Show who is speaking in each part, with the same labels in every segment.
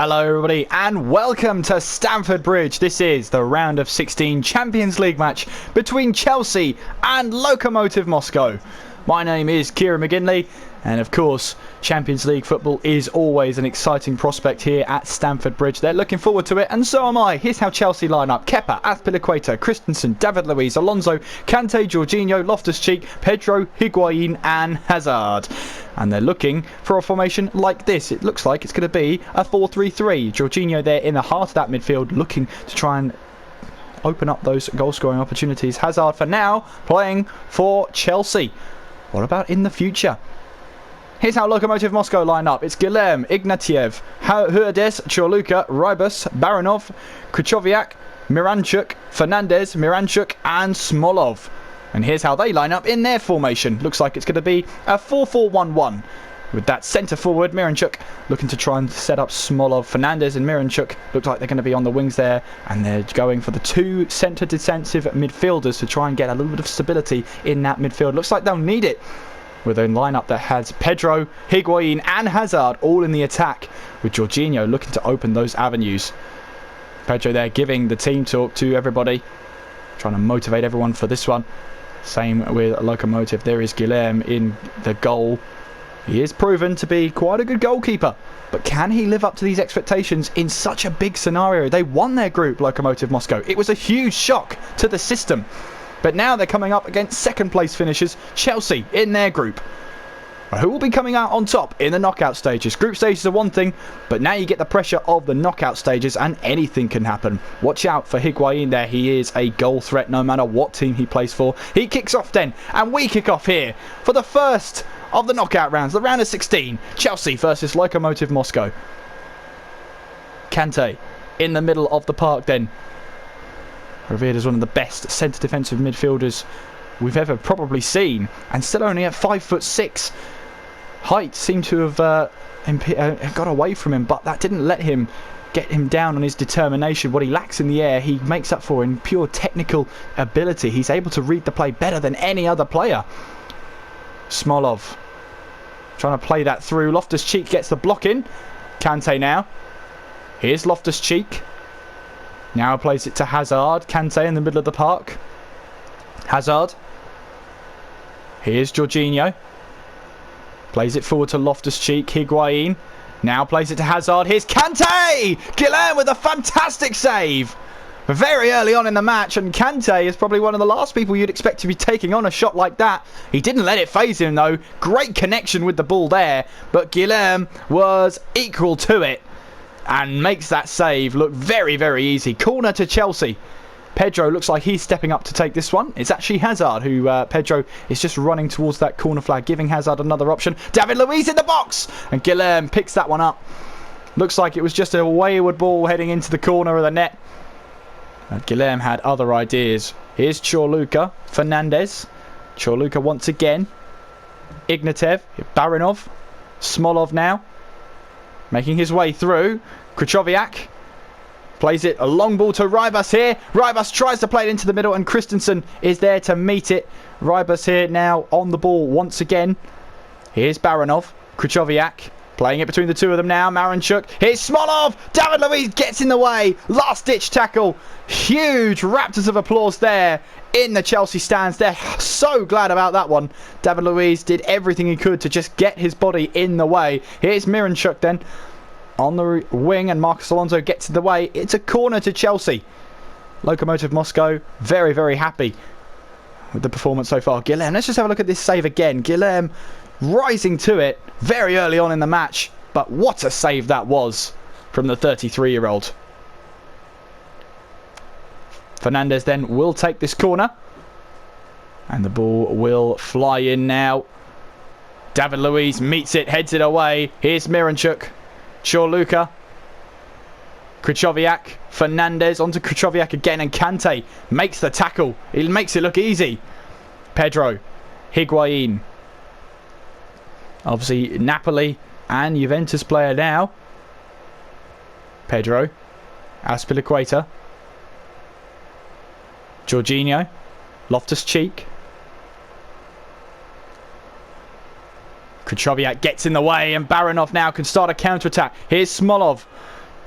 Speaker 1: Hello everybody and welcome to Stamford Bridge. This is the round of 16 Champions League match between Chelsea and Lokomotiv Moscow. My name is Kieran McGinley and of course Champions League football is always an exciting prospect here at Stamford Bridge. They're looking forward to it and so am I. Here's how Chelsea line up: Kepa, Azpilicueta, Christensen, David Luiz, Alonso, Kante, Jorginho, Loftus-Cheek, Pedro, Higuain and Hazard. And they're looking for a formation like this. It looks like it's going to be a 4-3-3. Jorginho there in the heart of that midfield, looking to try and open up those goal-scoring opportunities. Hazard for now playing for Chelsea. What about in the future? Here's how Lokomotiv Moscow line up. It's Guilherme, Ignatiev, Hurdes, Chorluka, Rybus, Baranov, Krychowiak, Miranchuk, Fernandez, Miranchuk and Smolov. And here's how they line up in their formation. Looks like it's going to be a 4-4-1-1. With that centre forward, Miranchuk looking to try and set up Smolov. Fernandez and Miranchuk look like they're going to be on the wings there. And they're going for the two centre defensive midfielders to try and get a little bit of stability in that midfield. Looks like they'll need it with a lineup that has Pedro, Higuain and Hazard all in the attack, with Jorginho looking to open those avenues. Pedro there giving the team talk to everybody, trying to motivate everyone for this one. Same with Lokomotiv. There is Guilherme in the goal. He is proven to be quite a good goalkeeper, but can he live up to these expectations in such a big scenario? They won their group, Lokomotiv Moscow. It was a huge shock to the system, but now they're coming up against second place finishers Chelsea in their group. Who will be coming out on top in the knockout stages? Group stages are one thing, but now you get the pressure of the knockout stages and anything can happen. Watch out for Higuain there. He is a goal threat no matter what team he plays for. He kicks off then, and we kick off here for the first of the knockout rounds, the round of 16. Chelsea versus Lokomotiv Moscow. Kante in the middle of the park then. Revered as one of the best centre defensive midfielders we've ever probably seen, and still only at 5'6". Height seemed to have got away from him, but that didn't let him get him down on his determination. What he lacks in the air, he makes up for in pure technical ability. He's able to read the play better than any other player. Smolov trying to play that through. Loftus-Cheek gets the block in. Kante now. Here's Loftus-Cheek. Now plays it to Hazard. Kante in the middle of the park. Hazard. Here's Jorginho. Plays it forward to Loftus-Cheek. Higuain. Now plays it to Hazard. Here's Kante! Guilherme with a fantastic save. Very early on in the match, and Kante is probably one of the last people you'd expect to be taking on a shot like that. He didn't let it faze him though. Great connection with the ball there, but Guilherme was equal to it and makes that save look very, very easy. Corner to Chelsea. Pedro looks like he's stepping up to take this one. It's actually Hazard who Pedro is just running towards that corner flag, giving Hazard another option. David Luiz in the box, and Guilherme picks that one up. Looks like it was just a wayward ball heading into the corner of the net. Guilherme had other ideas. Here's Chorluka, Fernandez. Chorluka once again. Ignatiev, Baranov, Smolov now, making his way through. Krychowiak plays it, a long ball to Rybus here. Rybus tries to play it into the middle and Christensen is there to meet it. Rybus here now on the ball once again. Here's Baranov, Krychowiak playing it between the two of them now. Miranchuk, here's Smolov. David Luiz gets in the way. Last ditch tackle. Huge raptors of applause there in the Chelsea stands. They're so glad about that one. David Luiz did everything he could to just get his body in the way. Here's Miranchuk then on the wing, and Marcus Alonso gets in the way. It's a corner to Chelsea. Lokomotiv Moscow very, very happy with the performance so far. Guilherme, let's just have a look at this save again. Guilherme rising to it very early on in the match, but what a save that was from the 33-year-old. Fernandez then will take this corner, and the ball will fly in now. David Luiz meets it, heads it away. Here's Miranchuk. Chorluka, Krychowiak, Fernandez onto Krychowiak again, and Kante makes the tackle. He makes it look easy. Pedro, Higuain, obviously Napoli and Juventus player now. Pedro, Azpilicueta, Jorginho, Loftus-Cheek, Krychowiak gets in the way, and Baranov now can start a counter-attack. Here's Smolov.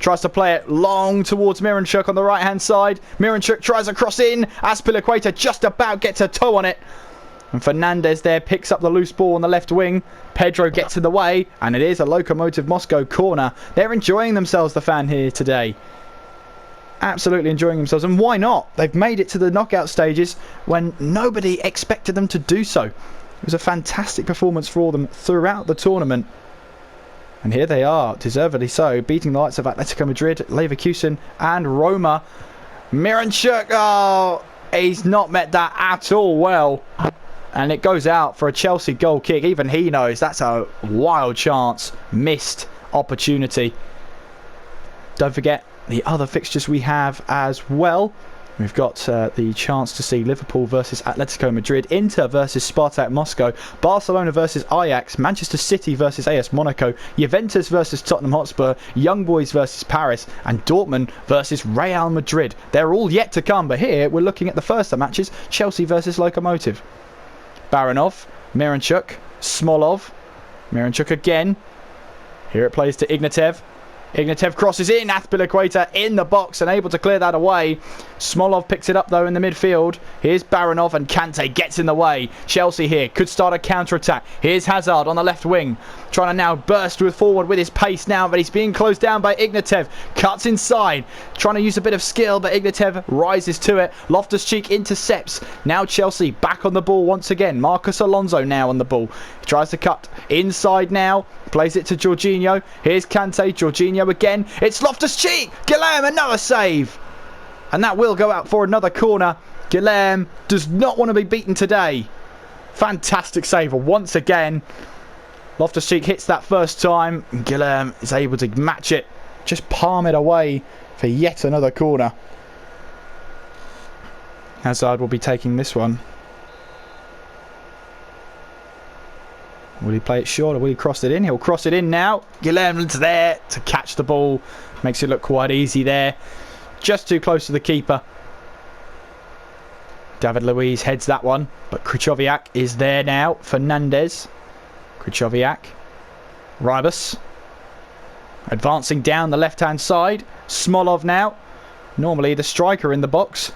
Speaker 1: Tries to play it long towards Miranchuk on the right-hand side. Miranchuk tries a cross in. Azpilicueta just about gets a toe on it. And Fernandez there picks up the loose ball on the left wing. Pedro gets in the way. And it is a Lokomotiv Moscow corner. They're enjoying themselves, the fan here today. Absolutely enjoying themselves. And why not? They've made it to the knockout stages when nobody expected them to do so. It was a fantastic performance for them throughout the tournament. And here they are, deservedly so, beating the likes of Atletico Madrid, Leverkusen and Roma. Miranchuk, oh, he's not met that at all well. And it goes out for a Chelsea goal kick. Even he knows that's a wild chance. Missed opportunity. Don't forget the other fixtures we have as well. We've got the chance to see Liverpool versus Atletico Madrid, Inter versus Spartak Moscow, Barcelona versus Ajax, Manchester City versus AS Monaco, Juventus versus Tottenham Hotspur, Young Boys versus Paris, and Dortmund versus Real Madrid. They're all yet to come, but here we're looking at the first of matches, Chelsea versus Lokomotiv. Baranov, Miranchuk, Smolov, Miranchuk again. Here it plays to Ignatiev. Ignatiev crosses in, Azpilicueta in the box and able to clear that away. Smolov picks it up though in the midfield. Here's Baranov and Kante gets in the way. Chelsea here could start a counter-attack. Here's Hazard on the left wing. Trying to now burst forward with his pace now, but he's being closed down by Ignatiev. Cuts inside. Trying to use a bit of skill, but Ignatiev rises to it. Loftus-Cheek intercepts. Now Chelsea back on the ball once again. Marcos Alonso now on the ball. He tries to cut inside now. Plays it to Jorginho. Here's Kante. Jorginho again. It's Loftus-Cheek. Guilherme, another save. And that will go out for another corner. Guilherme does not want to be beaten today. Fantastic save once again. Loftus-Cheek hits that first time. And Guilherme is able to match it. Just palm it away for yet another corner. Hazard will be taking this one. Will he play it short or will he cross it in? He'll cross it in now. Guilherme's there to catch the ball. Makes it look quite easy there. Just too close to the keeper. David Luiz heads that one. But Krychowiak is there now. Fernandez. Krychowiak. Rybus. Advancing down the left-hand side. Smolov now. Normally the striker in the box.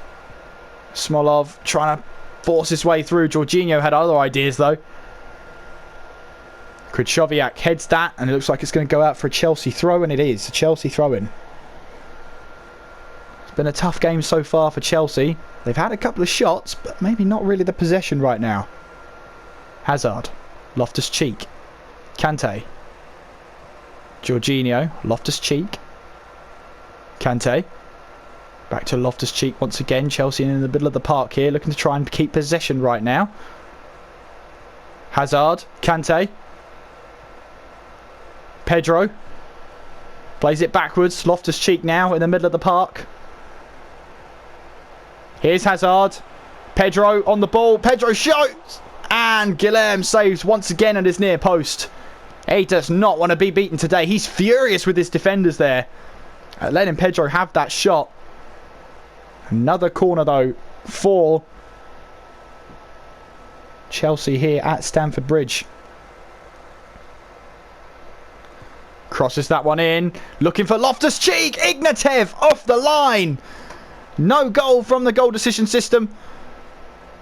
Speaker 1: Smolov trying to force his way through. Jorginho had other ideas though. Krychowiak heads that, and it looks like it's going to go out for a Chelsea throw, and it is a Chelsea throw-in. It's been a tough game so far for Chelsea. They've had a couple of shots, but maybe not really the possession right now. Hazard, Loftus-Cheek, Kante, Jorginho, Loftus-Cheek, Kante. Back to Loftus-Cheek once again. Chelsea in the middle of the park here, looking to try and keep possession right now. Hazard, Kante. Pedro plays it backwards. Loftus-Cheek now in the middle of the park. Here's Hazard. Pedro on the ball. Pedro shoots. And Guilherme saves once again at his near post. He does not want to be beaten today. He's furious with his defenders there. Letting Pedro have that shot. Another corner though for Chelsea here at Stamford Bridge. Crosses that one in. Looking for Loftus-Cheek. Ignatiev off the line. No goal from the goal decision system.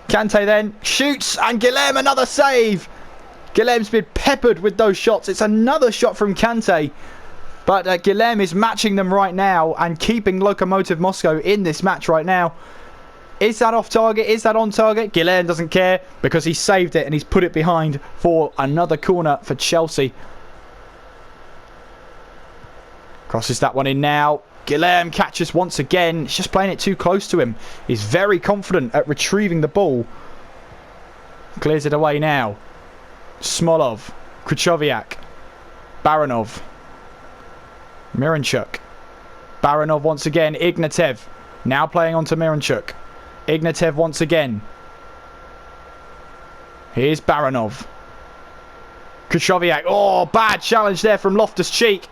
Speaker 1: Kante then shoots. And Guilherme another save. Guilherme's been peppered with those shots. It's another shot from Kante. But Guilherme is matching them right now. And keeping Lokomotiv Moscow in this match right now. Is that off target? Is that on target? Guilherme doesn't care. Because he saved it. And he's put it behind for another corner for Chelsea. Crosses that one in now. Guilherme catches once again. He's just playing it too close to him. He's very confident at retrieving the ball. Clears it away now. Smolov. Krychowiak. Baranov. Miranchuk. Baranov once again. Ignatiev. Now playing onto Miranchuk. Ignatiev once again. Here's Baranov. Krychowiak. Oh, bad challenge there from Loftus-Cheek.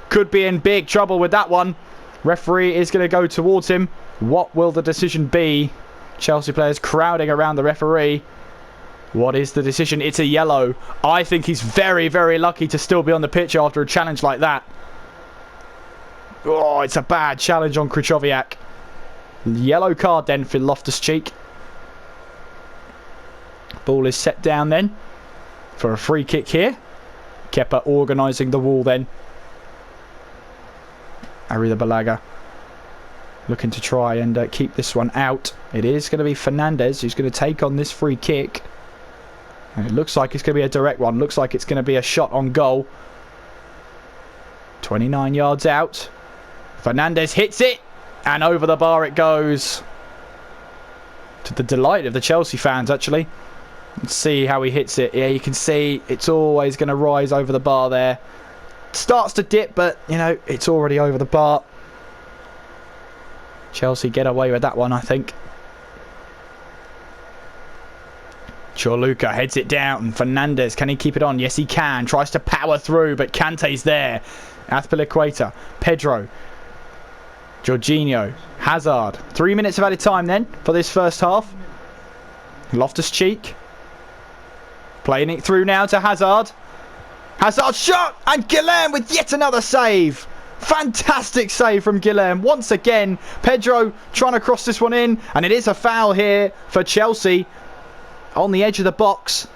Speaker 1: Could be in big trouble with that one. Referee is going to go towards him. What will the decision be? Chelsea players crowding around the referee. What is the decision? It's a yellow. I think he's very, very lucky to still be on the pitch after a challenge like that. Oh, it's a bad challenge on Krychowiak. Yellow card then for Loftus-Cheek. Ball is set down then for a free kick here. Kepa organising the wall then. Arrizabalaga looking to try and keep this one out. It is going to be Fernandez who's going to take on this free kick. And it looks like it's going to be a direct one. Looks like it's going to be a shot on goal. 29 yards out. Fernandez hits it. And over the bar it goes. To the delight of the Chelsea fans, actually. Let's see how he hits it. Yeah, you can see it's always going to rise over the bar there. Starts to dip, but, you know, it's already over the bar. Chelsea get away with that one, I think. Chorluka heads it down. Fernandez, can he keep it on? Yes, he can. Tries to power through, but Kante's there. Azpilicueta. Pedro. Jorginho. Hazard. 3 minutes of added time then for this first half. Loftus-Cheek. Playing it through now to Hazard. Hazard shot! And Guilherme with yet another save. Fantastic save from Guilherme. Once again, Pedro trying to cross this one in. And it is a foul here for Chelsea on the edge of the box.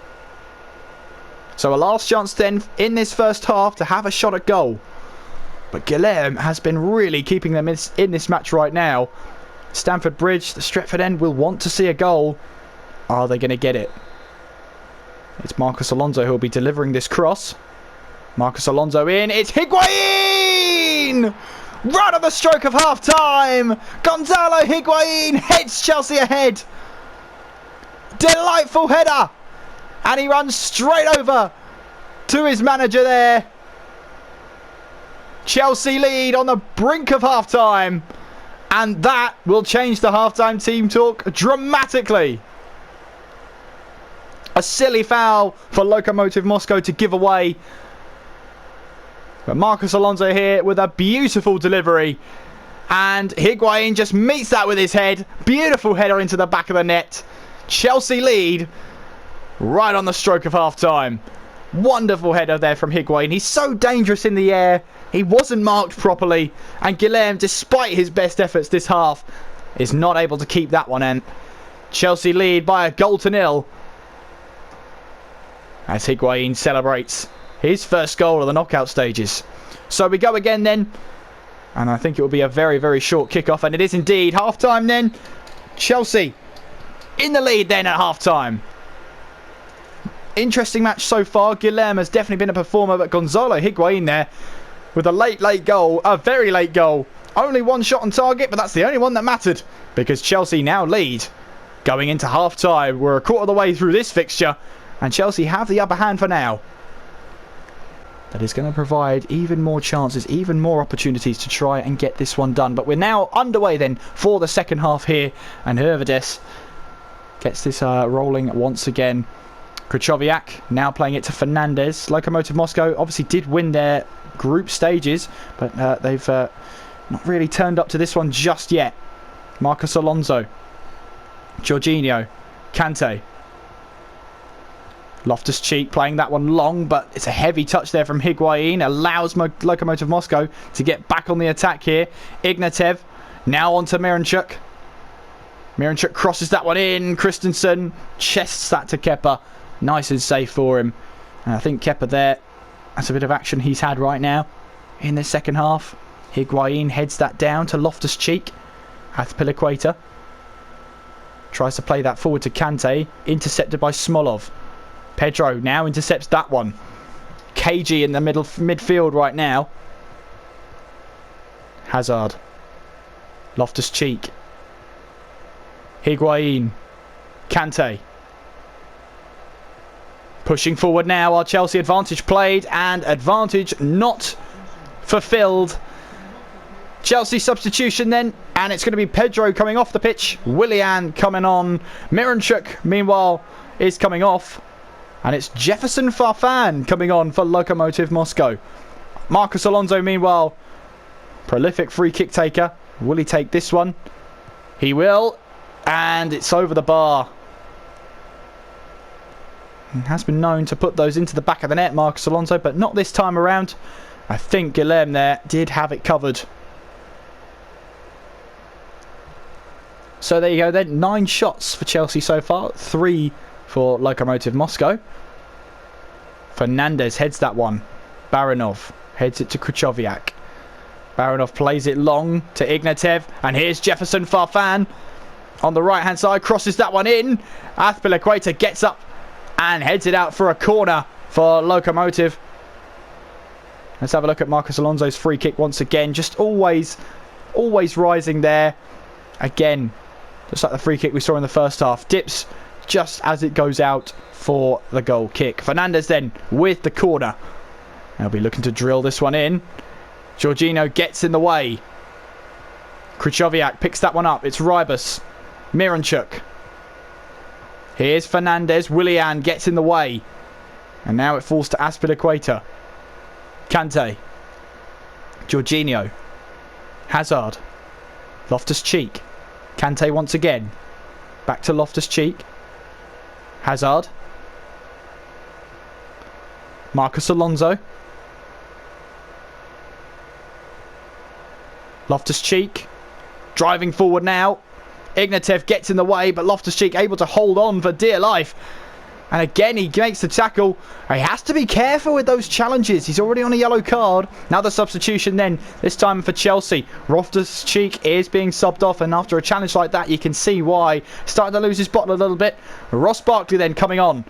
Speaker 1: So a last chance then in this first half to have a shot at goal. But Guilherme has been really keeping them in this match right now. Stamford Bridge, the Stretford end will want to see a goal. Are they going to get it? It's Marcos Alonso who will be delivering this cross. Marcos Alonso in. It's Higuain! Right on the stroke of half-time. Gonzalo Higuain heads Chelsea ahead. Delightful header. And he runs straight over to his manager there. Chelsea lead on the brink of half-time. And that will change the half-time team talk dramatically. A silly foul for Lokomotiv Moscow to give away. But Marcos Alonso here with a beautiful delivery. And Higuain just meets that with his head. Beautiful header into the back of the net. Chelsea lead right on the stroke of half-time. Wonderful header there from Higuain. He's so dangerous in the air. He wasn't marked properly. And Guilherme, despite his best efforts this half, is not able to keep that one in. Chelsea lead by 1-0. As Higuain celebrates his first goal of the knockout stages. So we go again then. And I think it will be a very, very short kickoff. And it is indeed half-time then. Chelsea in the lead then at half-time. Interesting match so far. Guilherme has definitely been a performer. But Gonzalo Higuain there with a late goal. A very late goal. Only one shot on target. But that's the only one that mattered. Because Chelsea now lead. Going into half-time. We're a quarter of the way through this fixture. And Chelsea have the upper hand for now. That is going to provide even more chances, even more opportunities to try and get this one done. But we're now underway then for the second half here. And Hervedes gets this rolling once again. Krychowiak now playing it to Fernandez. Lokomotiv Moscow obviously did win their group stages. But they've not really turned up to this one just yet. Marcos Alonso. Jorginho. Kante. Loftus-Cheek playing that one long, but it's a heavy touch there from Higuain. Allows Lokomotiv Moscow to get back on the attack here. Ignatev now on to Miranchuk. Miranchuk crosses that one in. Christensen chests that to Kepa. Nice and safe for him. And I think Kepa there, that's a bit of action he's had right now in the second half. Higuain heads that down to Loftus-Cheek. Azpilicueta tries to play that forward to Kante. Intercepted by Smolov. Pedro now intercepts that one. KG in the midfield right now. Hazard. Loftus-Cheek. Higuain. Kante. Pushing forward now. Our Chelsea advantage played and advantage not fulfilled. Chelsea substitution then. And it's going to be Pedro coming off the pitch. Willian coming on. Miranchuk, meanwhile, is coming off. And it's Jefferson Farfan coming on for Lokomotiv Moscow. Marcos Alonso, meanwhile, prolific free kick taker. Will he take this one? He will. And it's over the bar. He has been known to put those into the back of the net, Marcos Alonso, but not this time around. I think Guilherme there did have it covered. So there you go then. 9 shots for Chelsea so far. 3 for Lokomotiv Moscow. Fernandez heads that one. Baranov heads it to Krychowiak. Baranov plays it long to Ignatiev. And here's Jefferson Farfan on the right hand side. Crosses that one in. Azpilicueta gets up and heads it out for a corner for Lokomotiv. Let's have a look at Marcos Alonso's free kick once again. Just always rising there. Again, just like the free kick we saw in the first half. Dips just as it goes out for the goal kick. Fernandez then with the corner. They'll be looking to drill this one in. Jorginho gets in the way. Krychowiak picks that one up. It's Rybus. Miranchuk. Here's Fernandez. Willian gets in the way. And now it falls to Azpilicueta. Kante. Jorginho. Hazard. Loftus-Cheek. Kante once again. Back to Loftus-Cheek. Hazard. Marcos Alonso. Loftus-Cheek. Driving forward now. Ignatiev gets in the way, but Loftus-Cheek able to hold on for dear life. And again, he makes the tackle. He has to be careful with those challenges. He's already on a yellow card. Now the substitution then, this time for Chelsea. Loftus-Cheek is being subbed off, and after a challenge like that, you can see why. Starting to lose his bottle a little bit. Ross Barkley then coming on.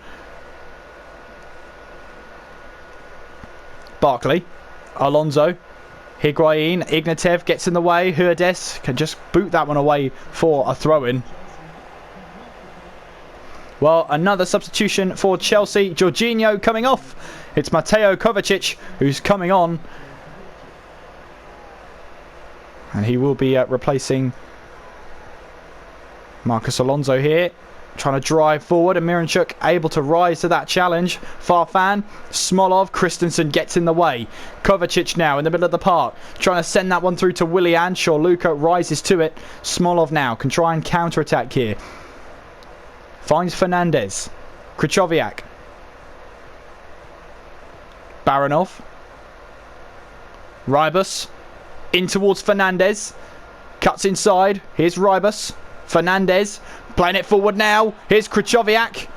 Speaker 1: Barkley. Alonso. Higuain. Ignatiev gets in the way. Hurdes can just boot that one away for a throw-in. Well, another substitution for Chelsea. Jorginho coming off. It's Mateo Kovacic who's coming on. And he will be replacing Marcos Alonso here. Trying to drive forward, and Miranchuk able to rise to that challenge. Farfan, Smolov, Christensen gets in the way. Kovacic now in the middle of the park. Trying to send that one through to Willian. Luka rises to it. Smolov now can try and counter-attack here. Finds Fernandez. Krychowiak. Baranov. Rybus. In towards Fernandez. Cuts inside. Here's Rybus. Fernandez. Playing it forward now. Here's Krychowiak.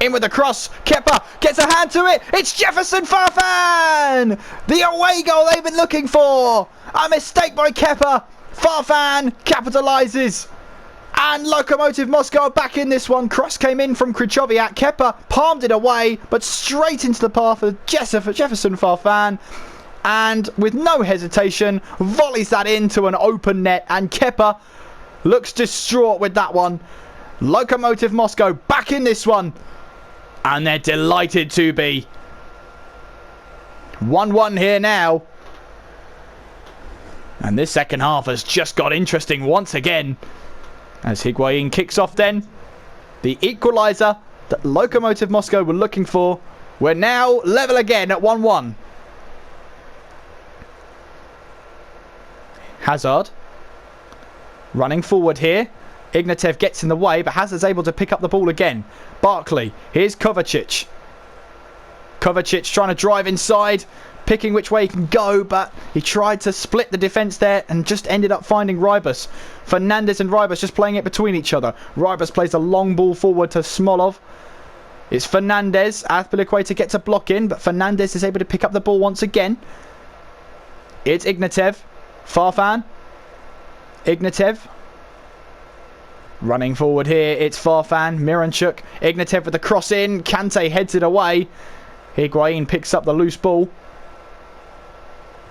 Speaker 1: In with the cross. Kepa gets a hand to it. It's Jefferson Farfan! The away goal they've been looking for. A mistake by Kepa. Farfan capitalises. And Lokomotiv Moscow back in this one. Cross came in from Krychowiak. Kepa palmed it away, but straight into the path of Jefferson Farfan. And with no hesitation, volleys that into an open net. And Kepa looks distraught with that one. Lokomotiv Moscow back in this one. And they're delighted to be. 1-1 here now. And this second half has just got interesting once again. As Higuain kicks off then. The equaliser that Lokomotiv Moscow were looking for. We're now level again at 1-1. Hazard. Running forward here. Ignatiev gets in the way, but Hazard's able to pick up the ball again. Barkley. Here's Kovacic. Kovacic trying to drive inside. Picking which way he can go, but he tried to split the defence there and just ended up finding Rybus. Fernandez and Rybus just playing it between each other. Rybus plays a long ball forward to Smolov. It's Fernandez. Azpilicueta gets a block in, but Fernandez is able to pick up the ball once again. It's Ignatiev. Farfan. Ignatiev. Running forward here, it's Farfan. Miranchuk. Ignatiev with the cross in. Kante heads it away. Higuain picks up the loose ball.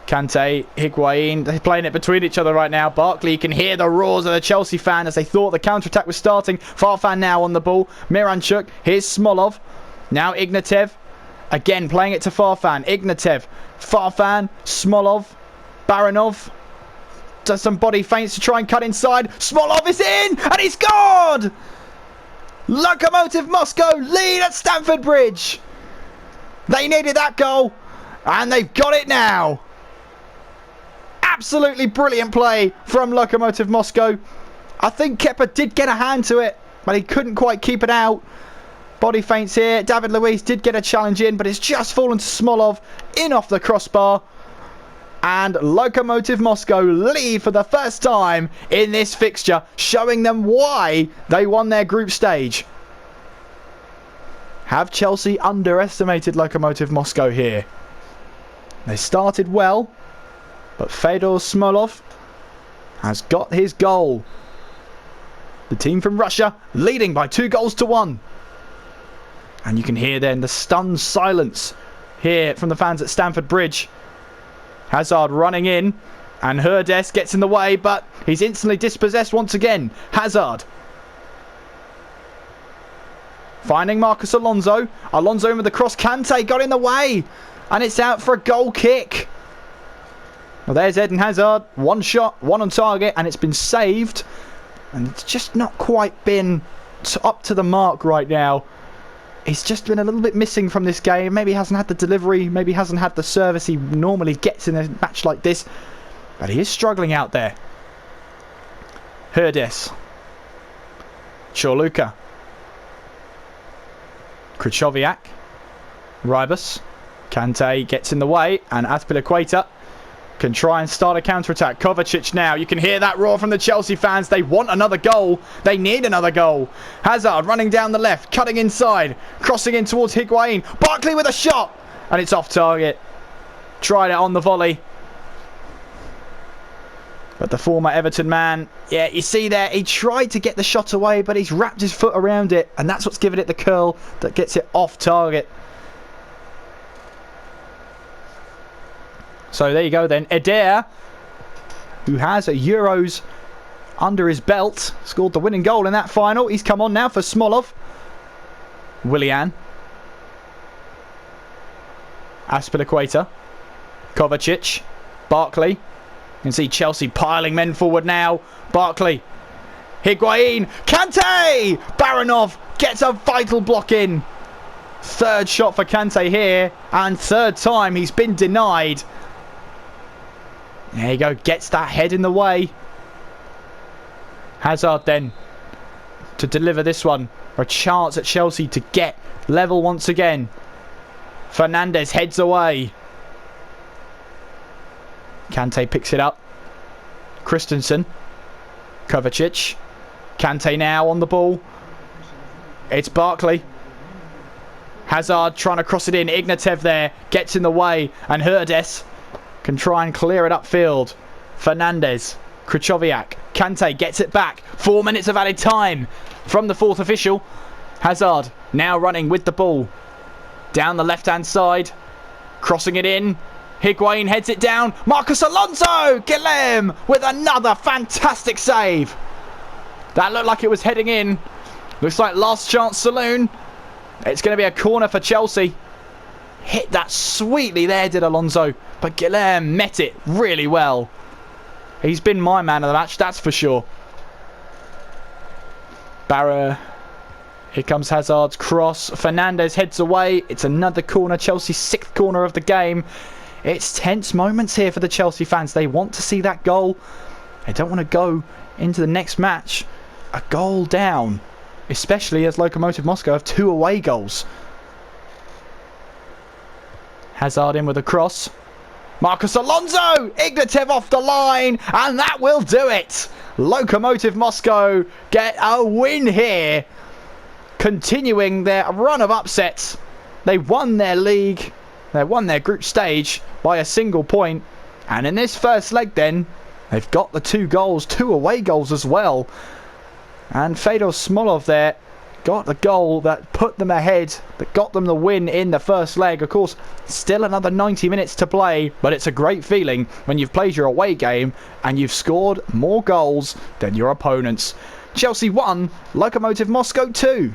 Speaker 1: Kante, Higuain, they're playing it between each other right now. Barkley, you can hear the roars of the Chelsea fan as they thought the counter-attack was starting. Farfan now on the ball. Miranchuk, here's Smolov. Now Ignatiev, again playing it to Farfan. Ignatiev, Farfan, Smolov, Baranov. Does some body feints to try and cut inside. Smolov is in, and he's gone! Lokomotiv Moscow lead at Stamford Bridge. They needed that goal, and they've got it now. Absolutely brilliant play from Lokomotiv Moscow. I think Kepa did get a hand to it, but he couldn't quite keep it out. Body feints here. David Luiz did get a challenge in, but it's just fallen to Smolov in off the crossbar. And Lokomotiv Moscow lead for the first time in this fixture, showing them why they won their group stage. Have Chelsea underestimated Lokomotiv Moscow here? They started well, but Fedor Smolov has got his goal. The team from Russia leading by 2-1. And you can hear then the stunned silence here from the fans at Stamford Bridge. Hazard running in, and Hurdes gets in the way, but he's instantly dispossessed once again. Hazard finding Marcus Alonso. Alonso in with the cross. Kante got in the way, and it's out for a goal kick. Well, there's Eden Hazard. One shot, one on target, and it's been saved. And it's just not quite been up to the mark right now. He's just been a little bit missing from this game. Maybe he hasn't had the delivery. Maybe he hasn't had the service he normally gets in a match like this. But he is struggling out there. Hurdes. Chorluka. Krychowiak. Rybus. Kante gets in the way. And Azpilicueta can try and start a counter-attack. Kovacic now. You can hear that roar from the Chelsea fans. They want another goal. They need another goal. Hazard running down the left. Cutting inside. Crossing in towards Higuain. Barkley with a shot. And it's off target. Tried it on the volley. But the former Everton man, yeah, you see there, he tried to get the shot away, but he's wrapped his foot around it. And that's what's given it the curl that gets it off target. So there you go then. Eder, who has a Euros under his belt, scored the winning goal in that final. He's come on now for Smolov. Willian. Azpilicueta. Kovacic. Barkley. You can see Chelsea piling men forward now. Barkley. Higuain. Kante! Baranov gets a vital block in. Third shot for Kante here. And third time he's been denied. There you go, gets that head in the way. Hazard then to deliver this one. A chance at Chelsea to get level once again. Fernandes heads away. Kante picks it up. Christensen. Kovacic. Kante now on the ball. It's Barkley. Hazard trying to cross it in. Ignatev there gets in the way. And Hurdes can try and clear it upfield. Fernandes. Krychowiak. Kante gets it back. 4 minutes of added time from the fourth official. Hazard now running with the ball. Down the left-hand side. Crossing it in. Higuain heads it down. Marcus Alonso! Guillem with another fantastic save. That looked like it was heading in. Looks like last chance saloon. It's going to be a corner for Chelsea. Hit that sweetly there, did Alonso. But Guillem met it really well. He's been my man of the match, that's for sure. Barra. Here comes Hazard's cross. Fernandes heads away. It's another corner. Chelsea's 6th corner of the game. It's tense moments here for the Chelsea fans. They want to see that goal. They don't want to go into the next match a goal down. Especially as Lokomotiv Moscow have 2 away goals. Hazard in with a cross. Marcus Alonso! Ignatev off the line, and that will do it. Lokomotiv Moscow get a win here. Continuing their run of upsets. They won their league. They won their group stage by a single point. And in this first leg then, they've got the 2 goals, 2 away goals as well. And Fedor Smolov there got the goal that put them ahead, that got them the win in the first leg. Of course, still another 90 minutes to play, but it's a great feeling when you've played your away game and you've scored more goals than your opponents. Chelsea 1, Lokomotiv Moscow 2.